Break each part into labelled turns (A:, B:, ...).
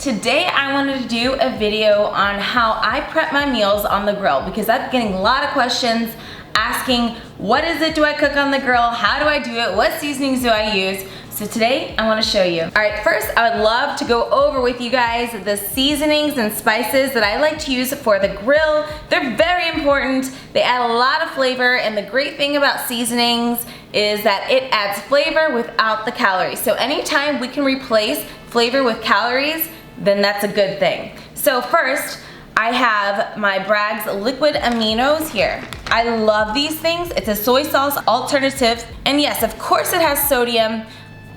A: Today I wanted to do a video on how I prep my meals on the grill because I'm getting a lot of questions asking what is it do I cook on the grill, how do I do it, what seasonings do I use. So today I want to show you. Alright, first I would love to go over with you guys the seasonings and spices that I like to use for the grill. They're very important. They add a lot of flavor, and the great thing about seasonings is that it adds flavor without the calories. So anytime we can replace flavor with calories, then that's a good thing. So first, I have my Bragg's liquid aminos here. I love these things. It's a soy sauce alternative. And yes, of course it has sodium.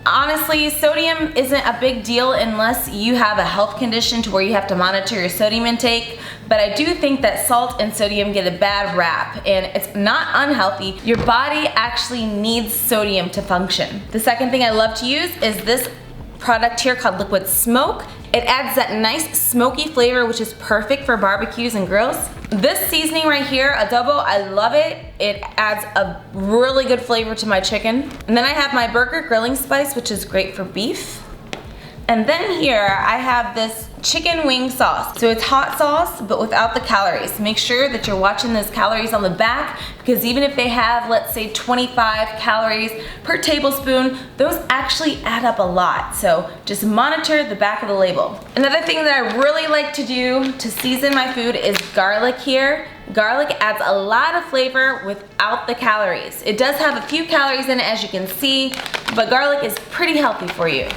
A: Honestly, sodium isn't a big deal unless you have a health condition to where you have to monitor your sodium intake. But I do think that salt and sodium get a bad rap, and it's not unhealthy. Your body actually needs sodium to function. The second thing I love to use is this product here called Liquid Smoke. It adds that nice smoky flavor, which is perfect for barbecues and grills. This seasoning right here, adobo, I love it. It adds a really good flavor to my chicken. And then I have my burger grilling spice, which is great for beef. And then here I have this chicken wing sauce. So it's hot sauce, but without the calories. Make sure that you're watching those calories on the back, because even if they have, let's say, 25 calories per tablespoon, those actually add up a lot. So just monitor the back of the label. Another thing that I really like to do to season my food is garlic here. Garlic adds a lot of flavor without the calories. It does have a few calories in it, as you can see, but garlic is pretty healthy for you.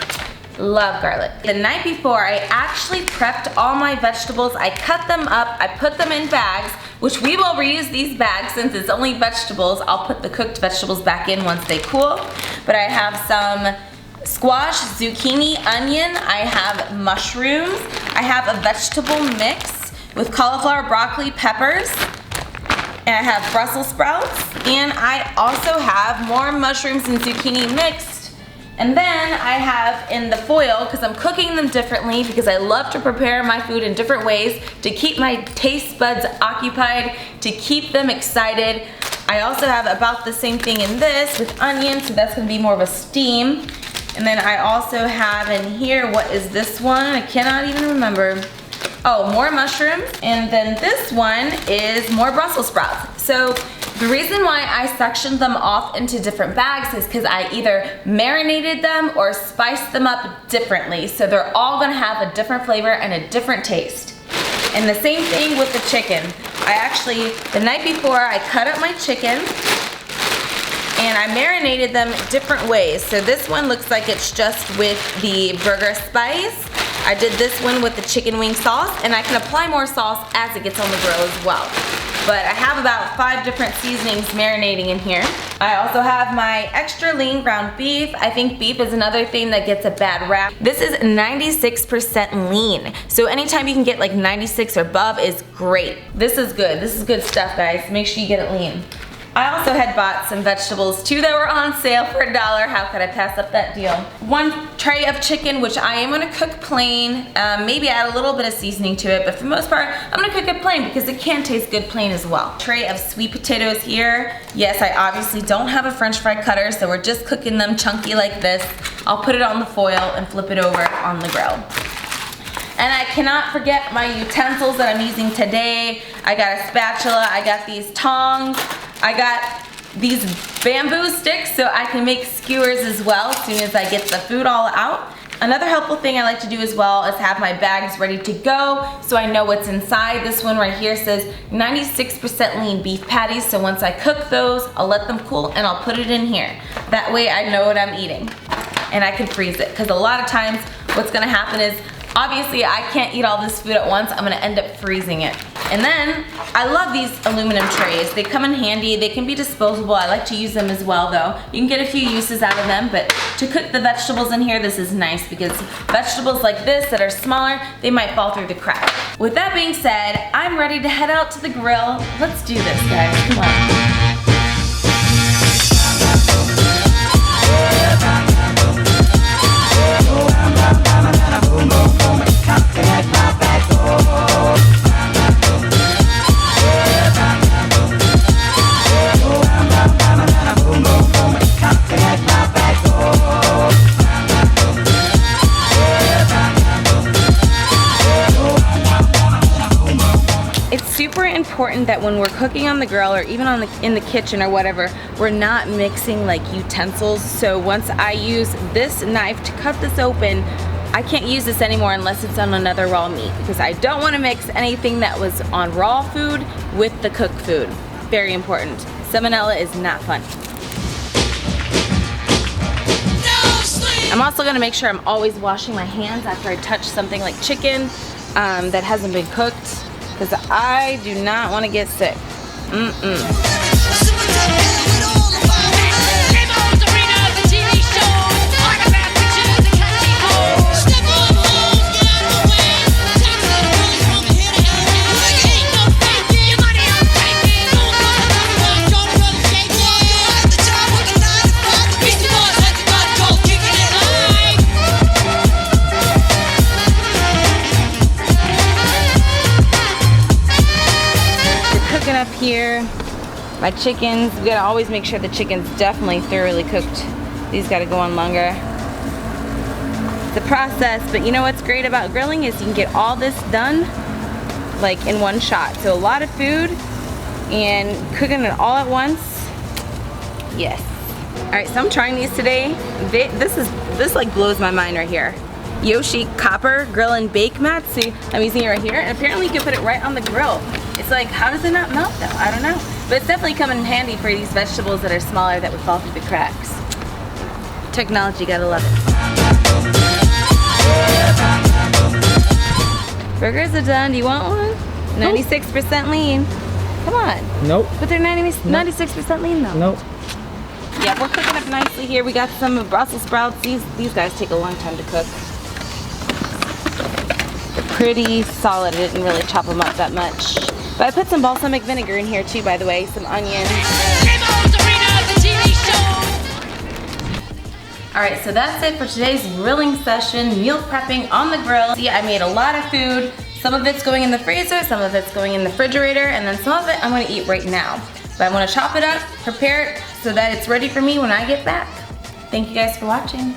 A: Love garlic. The night before, I actually prepped all my vegetables. I cut them up, I put them in bags, which we will reuse these bags since it's only vegetables. I'll put the cooked vegetables back in once they cool. But I have some squash, zucchini, onion, I have mushrooms, I have a vegetable mix with cauliflower, broccoli, peppers, and I have Brussels sprouts, and I also have more mushrooms and zucchini mixed. And then I have in the foil, because I'm cooking them differently because I love to prepare my food in different ways to keep my taste buds occupied, to keep them excited. I also have about the same thing in this with onions, so that's going to be more of a steam. And then I also have in here, what is this one? I cannot even remember. Oh, more mushrooms. And then this one is more Brussels sprouts. So the reason why I sectioned them off into different bags is because I either marinated them or spiced them up differently. So they're all gonna have a different flavor and a different taste. And the same thing with the chicken. I actually, the night before, I cut up my chicken and I marinated them different ways. So this one looks like it's just with the burger spice. I did this one with the chicken wing sauce, and I can apply more sauce as it gets on the grill as well. But I have about 5 different seasonings marinating in here. I also have my extra lean ground beef. I think beef is another thing that gets a bad rap. This is 96% lean. So anytime you can get like 96 or above is great. This is good. This is good stuff, guys. Make sure you get it lean. I also had bought some vegetables too that were on sale for $1. How could I pass up that deal? 1 tray of chicken, which I am gonna cook plain. Maybe add a little bit of seasoning to it, but for the most part, I'm gonna cook it plain because it can taste good plain as well. Tray of sweet potatoes here. Yes, I obviously don't have a French fry cutter, so we're just cooking them chunky like this. I'll put it on the foil and flip it over on the grill. And I cannot forget my utensils that I'm using today. I got a spatula, I got these tongs, I got these bamboo sticks so I can make skewers as well as soon as I get the food all out. Another helpful thing I like to do as well is have my bags ready to go so I know what's inside. This one right here says 96% lean beef patties, so once I cook those, I'll let them cool and I'll put it in here. That way I know what I'm eating and I can freeze it, because a lot of times what's gonna happen is obviously I can't eat all this food at once. I'm gonna end up freezing it. And then I love these aluminum trays. They come in handy. They can be disposable. I like to use them as well though. You can get a few uses out of them, but to cook the vegetables in here, this is nice because vegetables like this that are smaller, they might fall through the crack. With that being said, I'm ready to head out to the grill. Let's do this, guys. Come on. It's super important that when we're cooking on the grill or even in the kitchen or whatever, we're not mixing like utensils. So once I use this knife to cut this open, I can't use this anymore unless it's on another raw meat, because I don't want to mix anything that was on raw food with the cooked food. Very important. Salmonella is not fun. I'm also going to make sure I'm always washing my hands after I touch something like chicken that hasn't been cooked, because I do not want to get sick. Up here, my chickens, we gotta always make sure the chicken's definitely thoroughly cooked. These gotta go on longer. It's a process, but you know what's great about grilling is you can get all this done like in one shot. So a lot of food and cooking it all at once. Yes. All right, so I'm trying these today. This like blows my mind right here. Yoshi copper grill and bake mat. See, I'm using it right here, and apparently you can put it right on the grill. It's like, how does it not melt though? I don't know. But it's definitely come in handy for these vegetables that are smaller that would fall through the cracks. Technology, gotta love it. Burgers are done. Do you want one? 96% lean. Come on.
B: Nope.
A: But they're 96% lean though.
B: Nope.
A: Yeah, we're cooking up nicely here. We got some Brussels sprouts. These guys take a long time to cook. They're pretty solid. I didn't really chop them up that much. But I put some balsamic vinegar in here too, by the way, some onions. Alright, so that's it for today's grilling session, meal prepping on the grill. See, I made a lot of food. Some of it's going in the freezer, some of it's going in the refrigerator, and then some of it I'm gonna eat right now. But I wanna chop it up, prepare it so that it's ready for me when I get back. Thank you guys for watching.